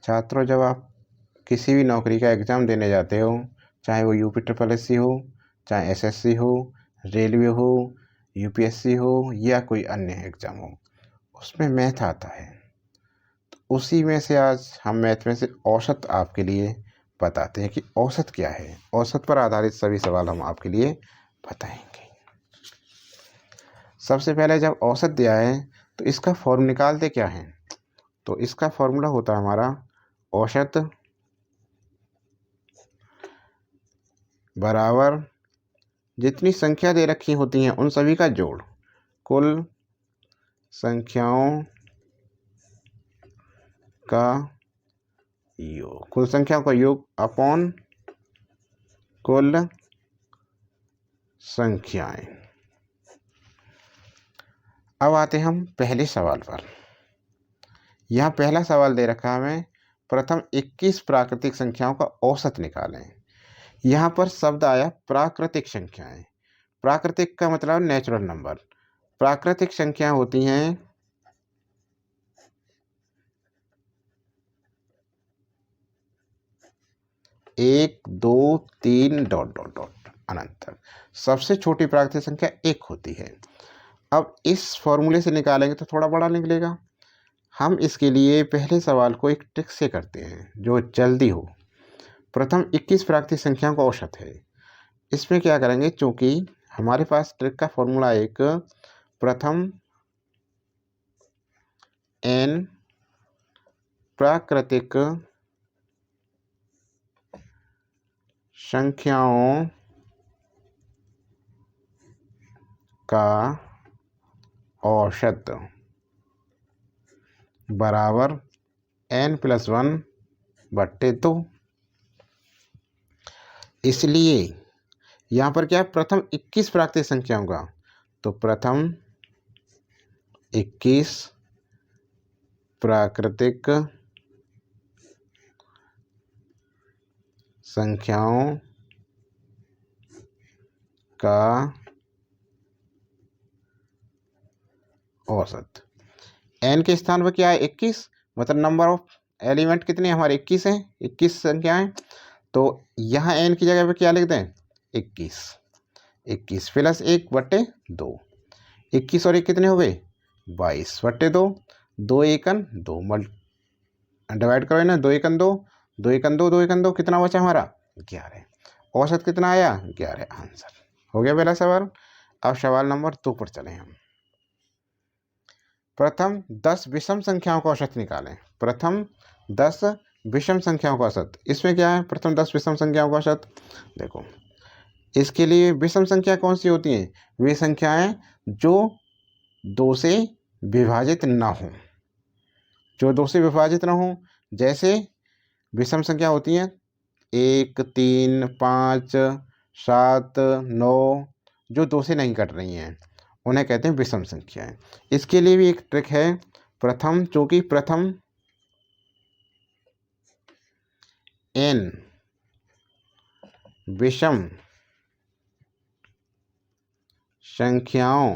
छात्रों, जब आप किसी भी नौकरी का एग्ज़ाम देने जाते हो, चाहे वो यूपी ट्रिपल एससी हो, चाहे एसएससी हो, रेलवे हो, यूपीएससी हो या कोई अन्य एग्ज़ाम हो, उसमें मैथ आता है। तो उसी में से आज हम मैथ में से औसत आपके लिए बताते हैं कि औसत क्या है। औसत पर आधारित सभी सवाल हम आपके लिए बताएंगे। सबसे पहले जब औसत दिया है तो इसका फॉर्म निकालते क्या है। तो इसका फॉर्मूला होता है हमारा औसत बराबर जितनी संख्या दे रखी होती हैं उन सभी का जोड़, कुल संख्याओं का योग, कुल संख्याओं का योग अपॉन कुल संख्याएं। अब आते हम पहले सवाल पर। यहाँ पहला सवाल दे रखा है हमें, प्रथम 21 प्राकृतिक संख्याओं का औसत निकालें। यहाँ पर शब्द आया प्राकृतिक संख्याएं। प्राकृतिक का मतलब नेचुरल नंबर। प्राकृतिक संख्या होती हैं 1 2 3 डॉट डॉट डॉट अनंत तक। सबसे छोटी प्राकृतिक संख्या 1 होती है। अब इस फॉर्मूले से निकालेंगे तो थोड़ा बड़ा निकलेगा। हम इसके लिए पहले सवाल को एक ट्रिक से करते हैं जो जल्दी हो। प्रथम 21 प्राकृतिक संख्याओं का औसत है। इसमें क्या करेंगे, चूंकि हमारे पास ट्रिक का फॉर्मूला एक प्रथम n प्राकृतिक संख्याओं का औसत बराबर n+1/2। इसलिए यहाँ पर क्या है, प्रथम 21 प्राकृतिक संख्याओं का, तो प्रथम 21 प्राकृतिक संख्याओं का औसत। n के स्थान पर क्या है 21, मतलब नंबर ऑफ एलिमेंट कितने हमारे 21 हैं, 21 संख्याएं। तो यहाँ n की जगह पे क्या लिख दें 21, 21 प्लस 1/2, 21 और 1 कितने हो गए 22/2, 2 एकन 2 डिवाइड करो ना, 2 एकन 2, 2 एकन 2, 2 एकन 2, कितना बचा हमारा 11। औसत कितना आया 11। आंसर हो गया पहला सवाल। अब सवाल नंबर 2 पर चलें हम। प्रथम 10 विषम संख्याओं का औसत निकालें। प्रथम 10 विषम संख्याओं का औसत। इसमें क्या है, प्रथम 10 विषम संख्याओं का औसत। देखो, इसके लिए विषम संख्या कौन सी होती हैं, वे संख्याएं जो 2 से विभाजित ना हो, जो 2 से विभाजित ना हो। जैसे विषम संख्या होती हैं 1 3 5 7 9, जो 2 से नहीं कट रही हैं, उन्हें कहते हैं विषम संख्याएं। इसके लिए भी एक ट्रिक है। प्रथम, चूंकि प्रथम n विषम संख्याओं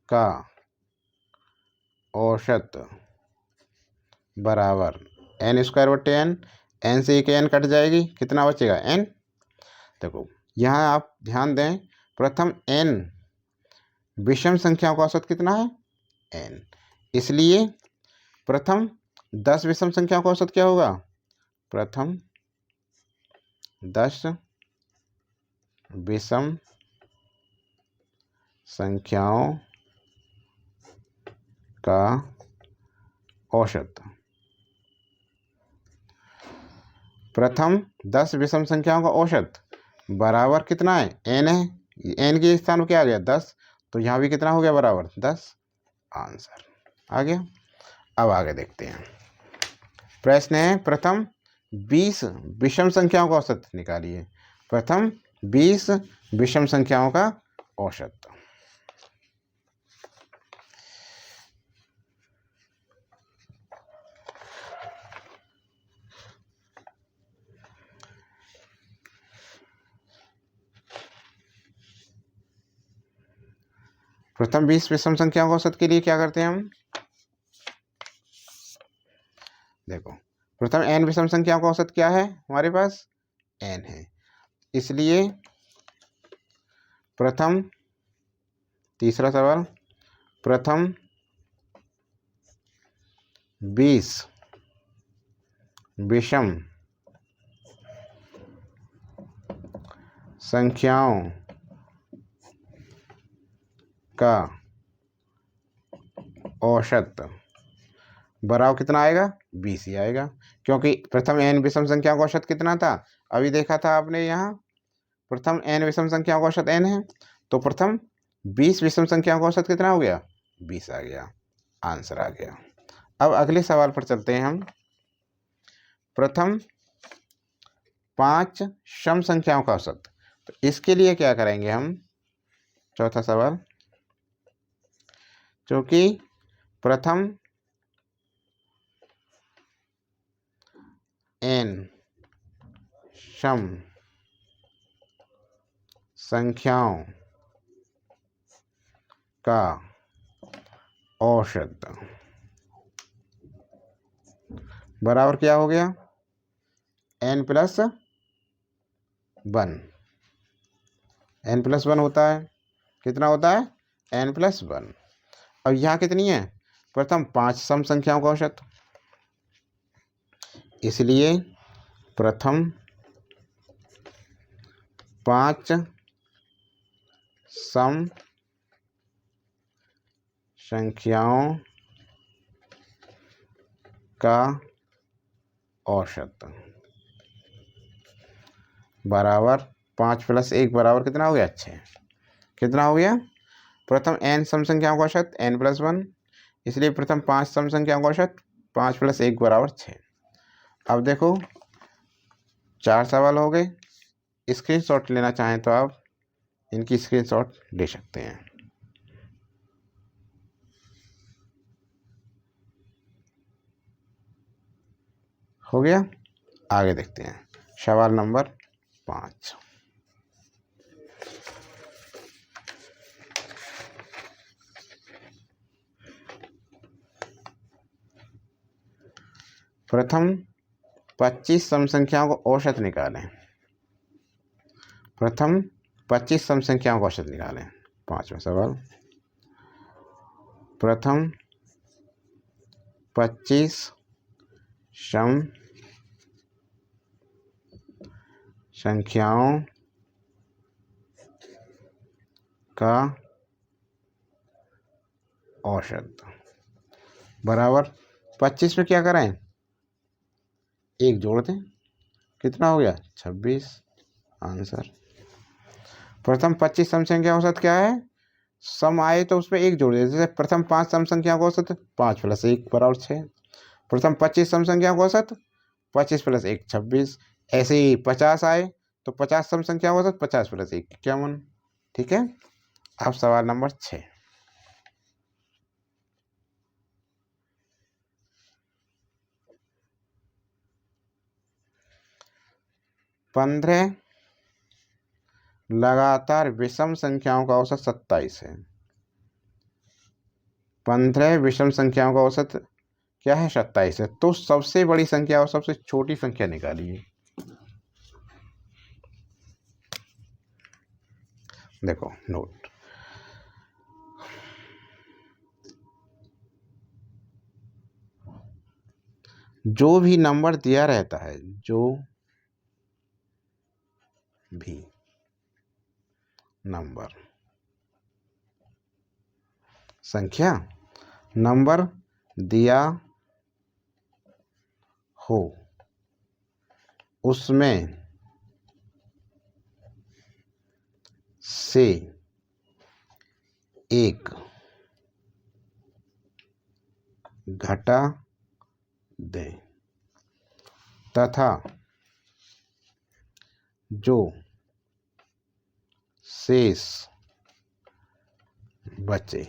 का औसत बराबर n²/n। n से एक n कट जाएगी, कितना बचेगा n। देखो, यहाँ आप ध्यान दें, प्रथम n विषम संख्याओं का औसत कितना है n, इसलिए प्रथम 10 विषम संख्याओं का औसत क्या होगा, प्रथम 10 विषम संख्याओं का औसत। प्रथम 10 विषम संख्याओं का औसत बराबर कितना है n है, n के स्थान पर क्या आ गया 10, तो यहाँ भी कितना हो गया बराबर 10। आंसर आ गया। अब आगे देखते हैं। प्रश्न है, प्रथम 20 विषम संख्याओं का औसत निकालिए। प्रथम 20 विषम संख्याओं का औसत। प्रथम 20 विषम संख्याओं का औसत के लिए क्या करते हैं हम, देखो प्रथम n विषम संख्याओं का औसत क्या है हमारे पास, n है, इसलिए प्रथम, तीसरा सवाल, प्रथम 20 विषम संख्याओं का औसत बराबर कितना आएगा, 20 ही आएगा, क्योंकि प्रथम n विषम संख्याओं का औसत कितना था, अभी देखा था आपने यहाँ, प्रथम n विषम संख्याओं का औसत n है, तो प्रथम 20 विषम संख्याओं का औसत कितना हो गया, 20 आ गया, आंसर आ गया। अब अगले सवाल पर चलते हैं हम। प्रथम 5 सम संख्याओं का औसत, तो इसके लिए क्या करेंगे हम, चौथा सवाल, क्योंकि प्रथम n सम संख्याओं का औसत बराबर क्या हो गया, n+1, n+1 होता है, कितना होता है, n+1। अब यहाँ कितनी है, प्रथम 5 सम संख्याओं का औसत, इसलिए प्रथम 5 सम संख्याओं का औसत बराबर 5+1 बराबर कितना हो गया, 6, कितना हो गया, प्रथम n सम संख्याओं का औसत n+1, इसलिए प्रथम 5 सम संख्याओं का औसत 5+1 बराबर 6। अब देखो 4 सवाल हो गए, स्क्रीनशॉट लेना चाहें तो आप इनकी स्क्रीनशॉट ले सकते हैं। हो गया, आगे देखते हैं सवाल नंबर 5। प्रथम 25 सम संख्याओं का औसत निकालें, प्रथम 25 सम संख्याओं का औसत निकालें। 5वां सवाल, प्रथम 25 सम संख्याओं का औसत बराबर 25 में क्या करें, 1 जोड़ दें, कितना हो गया, 26, आंसर। प्रथम 25 सम संख्या औसत क्या है, सम आए तो उसमें 1 जोड़ दें, जैसे प्रथम 5 सम संख्या का औसत 5+1 बराबर 6, प्रथम 25 सम संख्या का औसत 25+1 26, ऐसे ही 50 आए तो 50 सम संख्या का औसत 50+1 51। ठीक है, अब सवाल नंबर 6। पंद्रह लगातार विषम संख्याओं का औसत 27 है, 15 विषम संख्याओं का औसत क्या है, 27 है, तो सबसे बड़ी संख्या और सबसे छोटी संख्या निकालिए। देखो नोट, जो भी नंबर दिया रहता है, जो भी नंबर संख्या नंबर दिया हो उसमें से एक घटा दें तथा जो शेष बचे,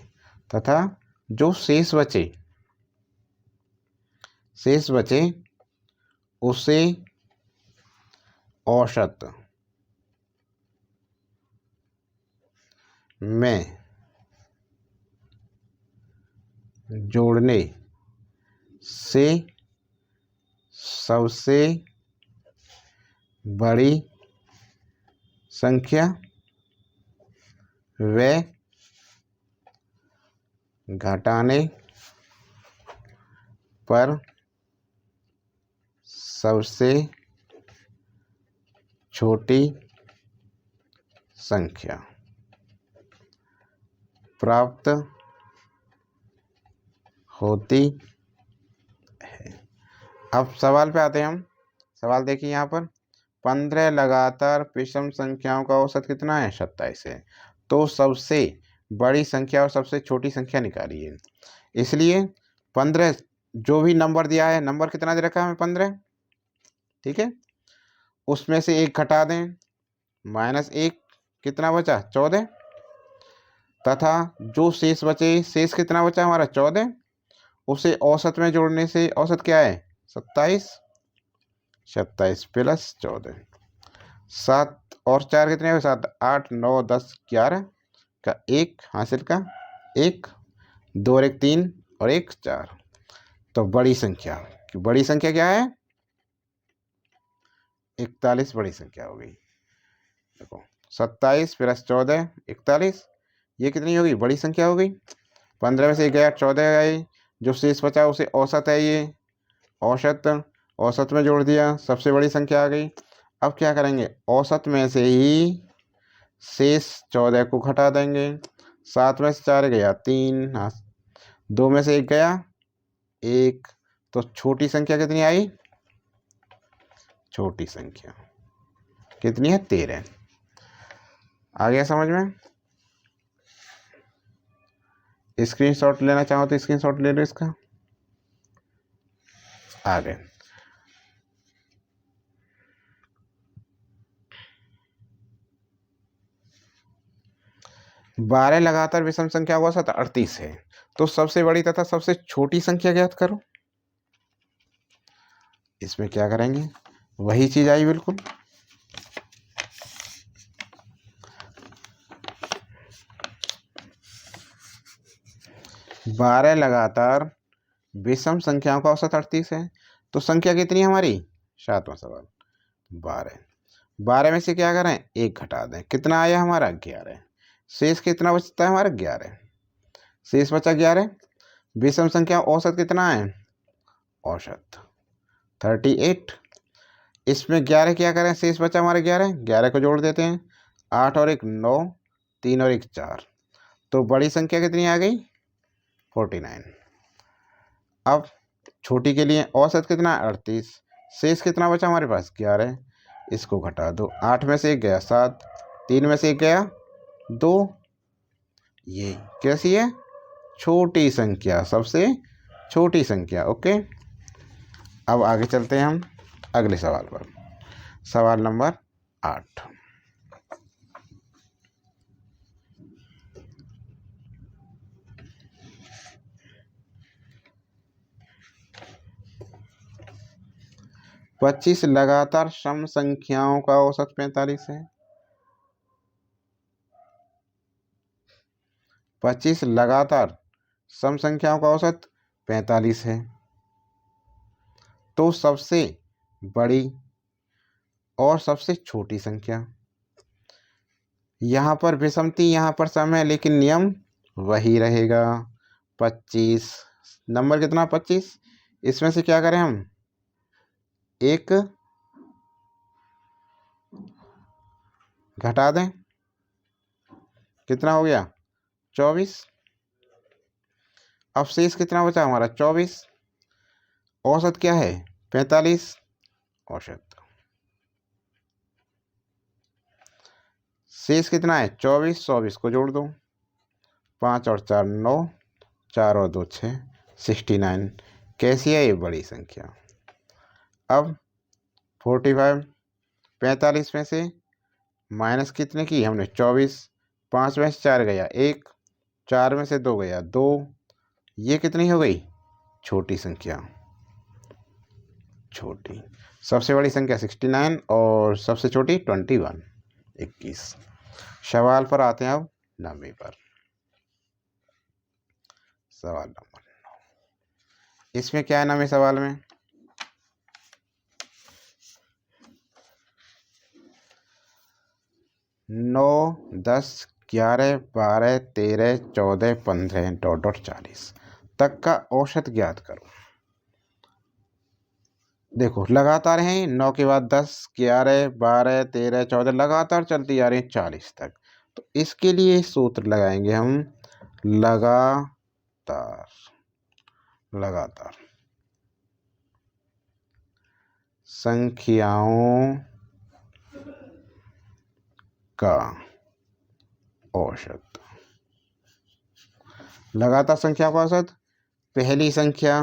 तथा जो शेष बचे उसे औसत में जोड़ने से सबसे बड़ी संख्या व घटाने पर सबसे छोटी संख्या प्राप्त होती है। अब सवाल पे आते हैं हम। सवाल देखिए यहाँ पर 15 लगातार विषम संख्याओं का औसत कितना है? 27 है। तो सबसे बड़ी संख्या और सबसे छोटी संख्या निकालिए। इसलिए 15 जो भी नंबर दिया है, नंबर कितना दे रखा है हमें? 15, ठीक है। उसमें से एक घटा दें, -1 कितना बचा? 14। तथा जो शेष बचे, शेष कितना बचा हमारा? 14। उसे औसत में जोड़ने से औसत क्या है? 27। 27 प्लस 14, 7 और 4 कितने हुए? 7, 8, 9, 10, 11 का 1 हासिल का 1, 2 और 1 3 और 1 4। तो बड़ी संख्या क्या है? 41 बड़ी संख्या हो गई। देखो 27 प्लस 14 41, ये कितनी होगी? बड़ी संख्या हो गई। 15 में से 1 गया, 14 गई, जो शेष बचा उसे औसत है, ये औसत में जोड़ दिया, सबसे बड़ी संख्या आ गई। अब क्या करेंगे? औसत में से ही शेष 14 को घटा देंगे। 7 में से 4 गया 3, 2 में से 1 गया 1, तो छोटी संख्या कितनी आई? छोटी संख्या कितनी है? 13। आ गया समझ में? स्क्रीनशॉट लेना चाहो तो स्क्रीनशॉट ले लो इसका। आ गए। बारह लगातार विषम संख्या का औसत 38 है। तो सबसे बड़ी तथा सबसे छोटी संख्या ज्ञात करो। इसमें क्या करेंगे? वही चीज आई बिल्कुल। बारह लगातार विषम संख्याओं का औसत 38 है। तो संख्या कितनी है हमारी? 7वां सवाल 12। 12 में से क्या करें? 1 घटा दें, कितना आया हमारा? 11। शेष कितना बचता है हमारा? 11। शेष बचा 11। विषम संख्या औसत कितना है? औसत 38। इसमें 11 क्या करें? शेष बचा हमारा 11, 11 को जोड़ देते हैं। 8 और 1 9, 3 और 1 4। तो बड़ी संख्या कितनी आ गई? 49। अब छोटी के लिए औसत कितना है? 38। शेष कितना बचा हमारे पास? 11। इसको घटा दो, 8 में से 1 गया 7, 3 में से 1 गया 2। ये कैसी है? छोटी संख्या, सबसे छोटी संख्या। ओके, अब आगे चलते हैं हम अगले सवाल पर। सवाल नंबर 8। पच्चीस लगातार सम संख्याओं का औसत 45 है। 25 लगातार सम संख्याओं का औसत 45 है। तो सबसे बड़ी और सबसे छोटी संख्या, यहाँ पर विषमती, यहाँ पर सम है, लेकिन नियम वही रहेगा। 25 नंबर कितना? 25। इसमें से क्या करें हम? एक घटा दें, कितना हो गया? 24। अब शेष कितना बचा हमारा? 24। औसत क्या है? 45। औसत शेष कितना है? 24। 24 को जोड़ दो, 5 और 4 9, 4 और 2 6, 69। कैसी है? ये बड़ी संख्या। अब 45, 45 में से माइनस कितने की हमने? 24। 5 में से 4 गया 1, 4 में से 2 गया 2। ये कितनी हो गई? छोटी संख्या। छोटी, सबसे बड़ी संख्या 69 और सबसे छोटी 21 21। सवाल पर आते हैं अब 9वीं पर। सवाल नंबर 9, इसमें क्या है 9वें सवाल में? 9, 10, 11, 12, 13, 14, 15 डॉट डॉट 40 तक का औसत ज्ञात करो। देखो लगातार हैं, 9 के बाद 10, 11, 12, 13, 14 लगातार चलती जा रही है 40 तक। तो इसके लिए सूत्र लगाएंगे हम लगातार संख्याओं का औसत। लगातार संख्या का औसत पहली संख्या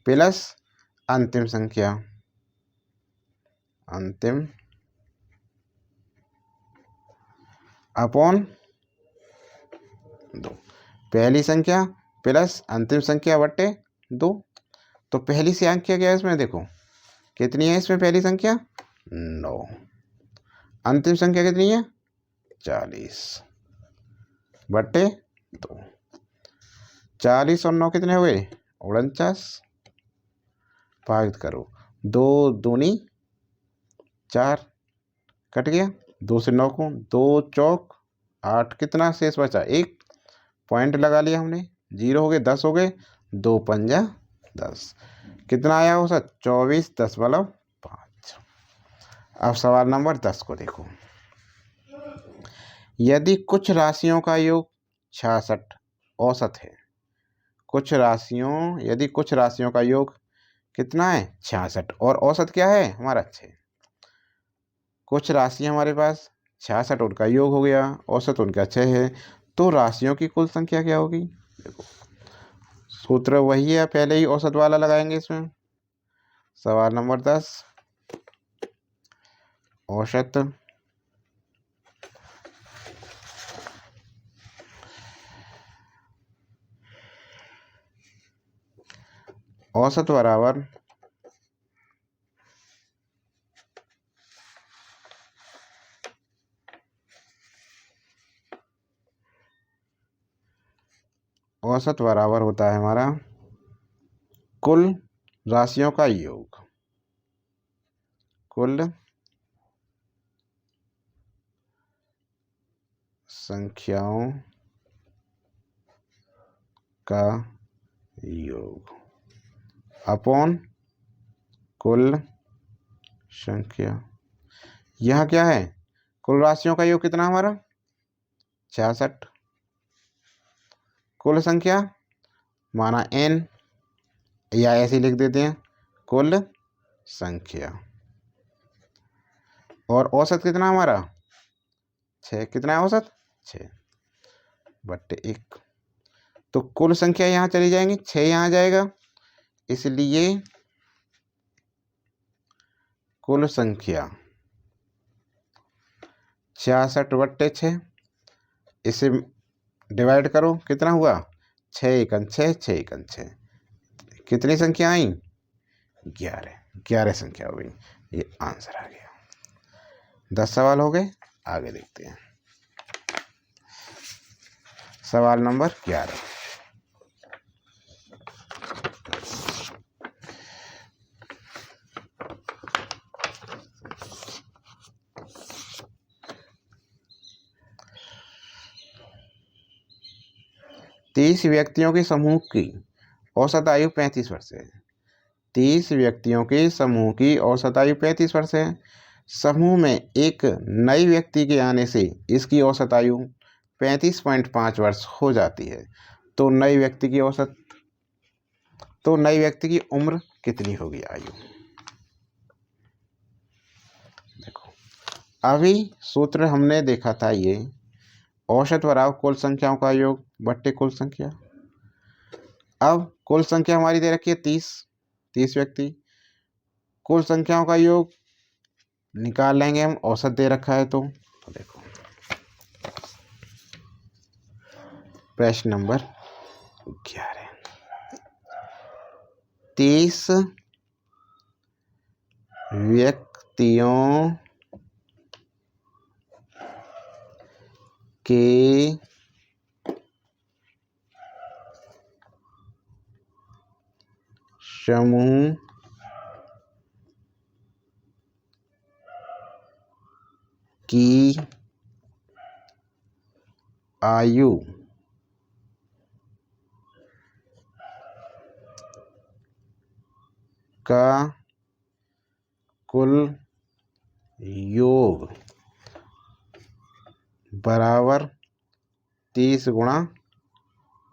प्लस अंतिम संख्या अपॉन 2। पहली संख्या प्लस अंतिम संख्या बट्टे 2। तो पहली संख्या क्या है इसमें, देखो कितनी है इसमें, पहली संख्या 9, अंतिम संख्या कितनी है 40 बट्टे 2। 40 और 9 कितने हुए 49। भाग करो, 2 दूनी 4, कट गया 2 से 9 को, 2 चौक 8, कितना शेष बचा 1, पॉइंट लगा लिया हमने, 0 हो गए 10 हो गए, 2 पंजा 10, कितना आया औसत 24.5। अब सवाल नंबर 10 को देखो। यदि कुछ राशियों का योग 66 औसत है, यदि कुछ राशियों का योग कितना है 66 और औसत क्या है हमारा 6। कुछ राशियां हमारे पास 66, उनका योग हो गया, औसत उनका 6 है, तो राशियों की कुल संख्या क्या होगी। देखो सूत्र वही है, पहले ही औसत वाला लगाएंगे इसमें। सवाल नंबर 10, औसत बराबर होता है हमारा कुल राशियों का योग, कुल संख्याओं का योग अपॉन कुल संख्या। यह क्या है, कुल राशियों का योग कितना हमारा 66, कुल संख्या माना n, या ऐसे लिख देते हैं कुल संख्या, और औसत कितना हमारा 6, कितना है औसत 6 बट्टे 1। तो कुल संख्या यहाँ चली जाएंगी, 6 यहाँ जाएगा, इसलिए कुल संख्या 66 बट्टे 6, इसे डिवाइड करो, कितना हुआ 6 एकन 6, 6 एकन 6, कितनी संख्या आई 11 संख्या हो गई। ये आंसर आ गया। 10 सवाल हो गए, आगे देखते हैं। सवाल नंबर 11, तीस व्यक्तियों के समूह की औसत आयु 35 वर्ष है। 30 व्यक्तियों के समूह की औसत आयु 35 वर्ष है। समूह में एक नए व्यक्ति के आने से इसकी औसत आयु 35.5 वर्ष हो जाती है। तो नए व्यक्ति की उम्र कितनी होगी आयु। देखो अभी सूत्र हमने देखा था, ये औसत बराबर कुल संख्याओं का योग बट्टे कुल संख्या। अब कुल संख्या हमारी दे रखी है 30 व्यक्ति, कुल संख्याओं का योग निकाल लेंगे हम, औसत दे रखा है तो देखो प्रश्न नंबर 11, 30 व्यक्तियों के समूह की आयु का कुल योग बराबर 30 गुणा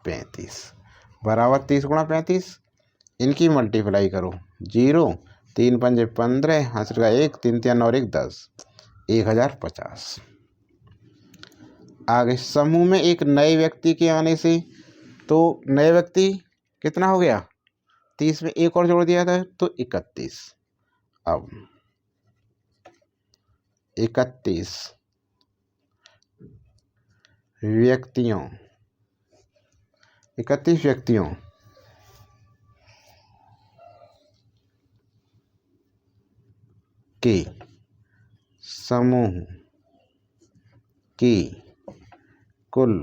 35 बराबर 30 गुणा 35। इनकी मल्टीप्लाई करो। 0 3 पंजे 15 हासिल का 1 3 3 और 1 10 1050। आगे समूह में एक नए व्यक्ति के आने से, तो नए व्यक्ति कितना हो गया 30 में एक और जोड़ दिया था तो 31। अब 31 व्यक्तियों के समूह की कुल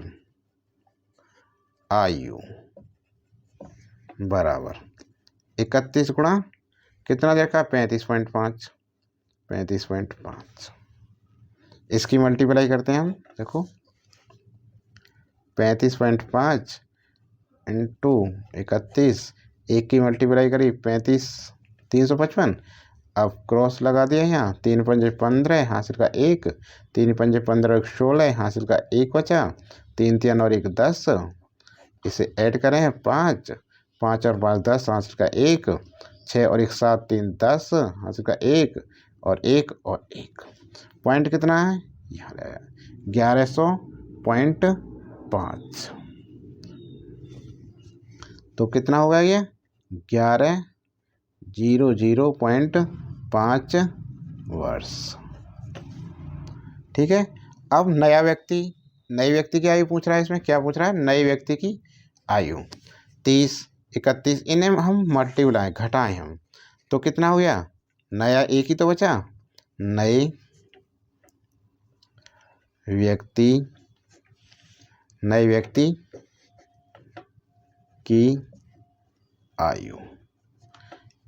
आयु बराबर 31 गुणा कितना देखा 35.5 35.5। इसकी मल्टीप्लाई करते हैं हम। देखो 35.5 इंटू 31, एक की मल्टीप्लाई करी 35 355। अब क्रॉस लगा दिया यहाँ 3 पंजे 15 हासिल का 1 3 पंजे 15 1 16 हासिल का 1 बचा 3 3 और 1 10। इसे ऐड करें 5 5 और 5 10 हासिल का 1 6 और 1 7 3 10 हासिल का 1 और 1 और 1। पॉइंट कितना है यहाँ 1100.5। तो कितना होगा ये 1100.5 वर्ष। ठीक है। अब नई व्यक्ति की आयु पूछ रहा है। इसमें क्या पूछ रहा है नए व्यक्ति की आयु 30 31 इन्हें हम मल्टीप्लाई घटाएं हम तो कितना हो गया नया एक ही तो बचा। नए व्यक्ति की आयु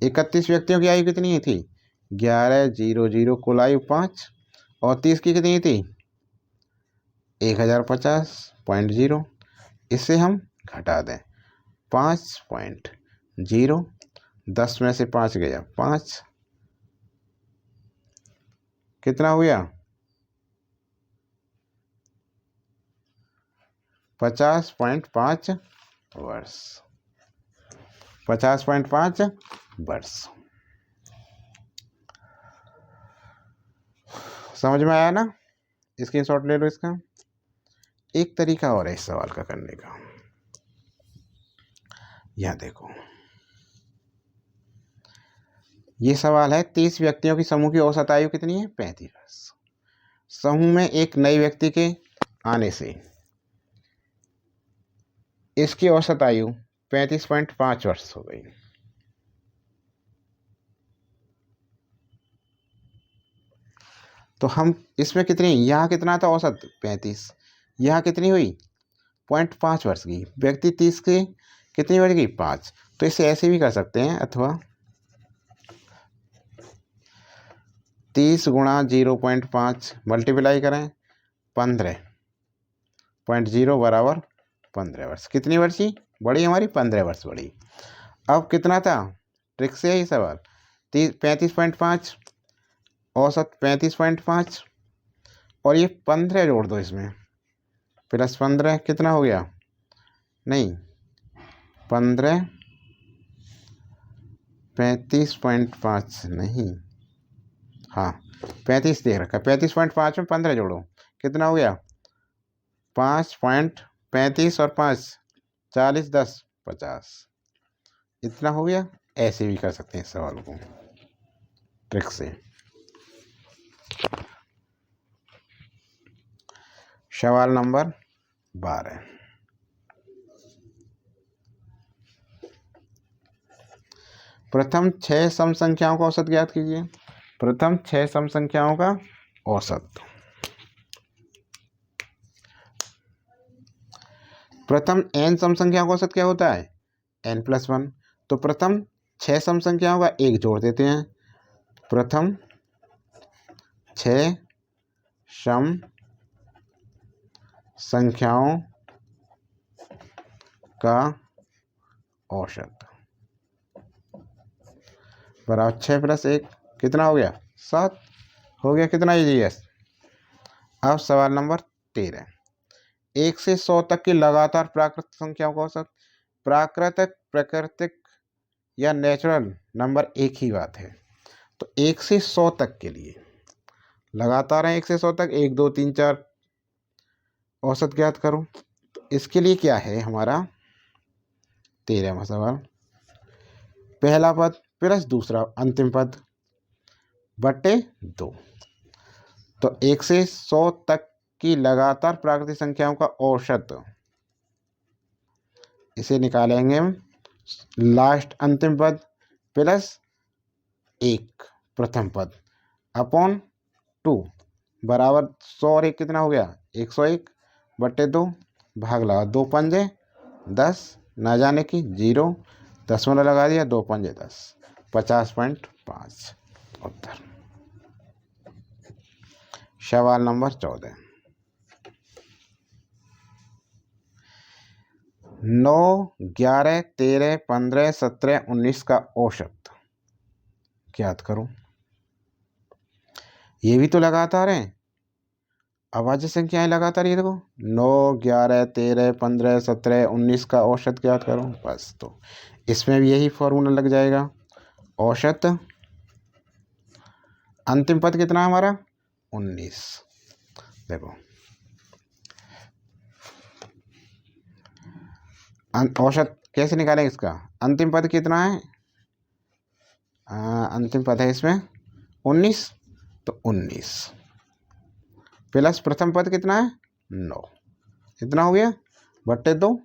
31 व्यक्तियों की आयु कितनी थी 1100 कुल आयु 5 और 30 की कितनी थी 1050.0। इससे हम घटा दें 5.0 10 में से 5 गया 5 कितना हो गया 50.5 वर्ष 50.5 वर्ष। समझ में आया ना। स्क्रीनशॉट ले लो इसका। एक तरीका और है इस सवाल का करने का। यह देखो ये सवाल है 30 व्यक्तियों की समूह की औसत आयु कितनी है 35 वर्ष। समूह में एक नए व्यक्ति के आने से इसकी औसत आयु 35.5 वर्ष हो गई। तो हम इसमें कितनी यहाँ कितना था औसत 35 यहाँ कितनी हुई 0.5 वर्ष की। व्यक्ति 30 के कितनी बढ़ गई 5। तो इसे ऐसे भी कर सकते हैं अथवा 30 गुणा 0.5 मल्टीप्लाई करें 15.0 बराबर 15 वर्ष। कितनी वर्षी बड़ी हमारी 15 वर्ष बड़ी। अब कितना था ट्रिक से ही सवाल 35.5 औसत 35.5 और ये 15 जोड़ दो इसमें प्लस 15 कितना हो गया नहीं 15 35.5 नहीं हाँ 35 देख रखा 35.5 में 15 जोड़ो कितना हो गया 5.35 और 5 40 10 50 इतना हो गया। ऐसे भी कर सकते हैं इस सवाल को ट्रिक से। सवाल नंबर 12 प्रथम 6 सम संख्याओं का औसत ज्ञात कीजिए। प्रथम 6 सम संख्याओं का औसत। प्रथम n सम संख्याओं का औसत क्या होता है n+1। तो प्रथम 6 सम संख्याओं का एक जोड़ देते हैं। प्रथम 6 सम संख्याओं का औसत बराबर 6 + 1 कितना हो गया 7 हो गया। कितना ईजीएस। अब सवाल नंबर 13, 1 से 100 तक की लगातार प्राकृतिक संख्याओं का औसत। प्राकृतिक या नेचुरल नंबर एक ही बात है। तो 1 से 100 तक के लिए लगातार है 1 से 100 तक 1 2 3 4 औसत ज्ञात करो। तो इसके लिए क्या है हमारा 13वां सवाल, पहला पद प्लस दूसरा अंतिम पद बटे 2। तो 1 से 100 तक की लगातार प्राकृतिक संख्याओं का औसत, इसे निकालेंगे हम लास्ट अंतिम पद प्लस 1 प्रथम पद अपॉन 2 बराबर 100 और 1 कितना हो गया 101 बटे 2 भाग लगा 2 पंजे 10 ना जाने की 0 दशमलव लगा दिया 2 पंजे 10 50.5 उत्तर। सवाल नंबर 14, 9 11 13 15 17 19 का औसत ज्ञात करो। ये भी तो लगातार हैं, अभाज्य संख्याएं लगातार। ये देखो 9 11 13 15 17 19 का औसत ज्ञात करो बस। तो इसमें भी यही फॉर्मूला लग जाएगा। औसत अंतिम पद कितना है हमारा 19। देखो औसत कैसे निकालेंगे इसका, अंतिम पद कितना है अंतिम पद है इसमें 19। तो 19 प्लस प्रथम पद कितना है 9 इतना हो गया बट्टे 2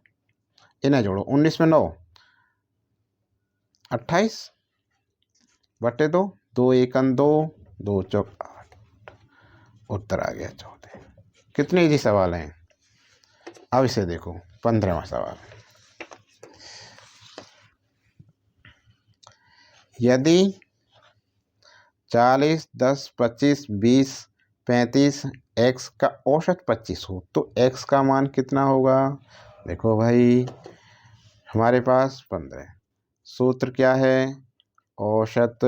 इन्हें जोड़ो 19 में 9 28 बट्टे 2 2 1 2 2 चौक 8 उत्तर आ गया 14। कितने इजी सवाल हैं। अब इसे देखो 15वां सवाल, यदि 40 10 25 20 35 x का औसत 25 हो तो x का मान कितना होगा। देखो भाई हमारे पास 15, सूत्र क्या है औसत,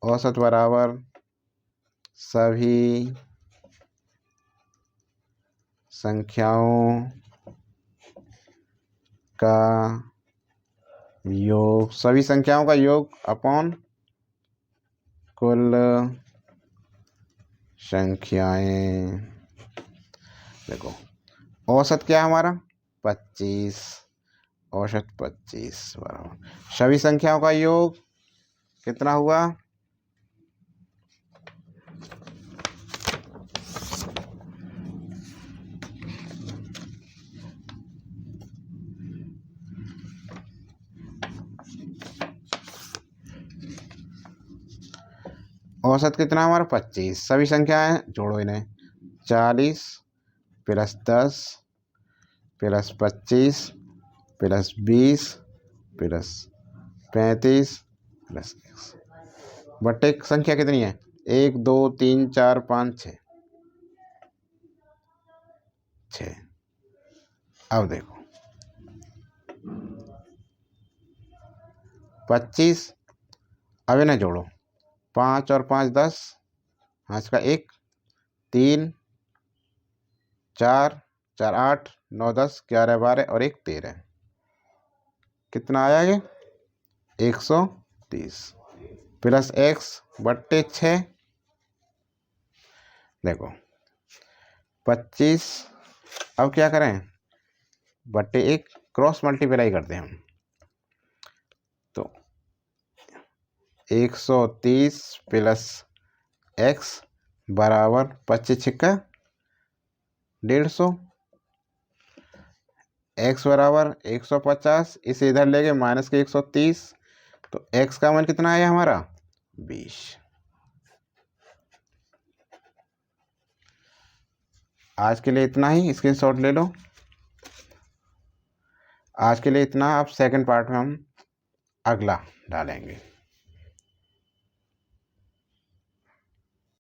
औसत बराबर सभी संख्याओं का योग, सभी संख्याओं का योग अपॉन कुल संख्याएं। देखो औसत क्या है हमारा 25, औसत 25 बराबर सभी संख्याओं का योग कितना हुआ औसत कितना हमारा 25, सभी संख्याएं जोड़ो इन्हें 40 plus 10 plus 25 plus 20 plus 35 plus x बट्टे संख्या कितनी है 1 2 3 4 5 6 6। अब देखो 25 अब इन्हें जोड़ो 5 और 5 10 5 का 1 3 4 4 8 9 10 11 12 और 1 13 कितना आया ये 130 प्लस x बट्टे 6। देखो 25 अब क्या करें बट्टे 1 क्रॉस मल्टीप्लाई करते हैं हम। तो 130 प्लस x बराबर 25 छिक्का 150, x बराबर 150 इसे इधर ले गए माइनस के 130। तो x का मान कितना आया हमारा 20। आज के लिए इतना ही, स्क्रीनशॉट ले लो। आज के लिए इतना, अब सेकंड पार्ट में हम अगला डालेंगे।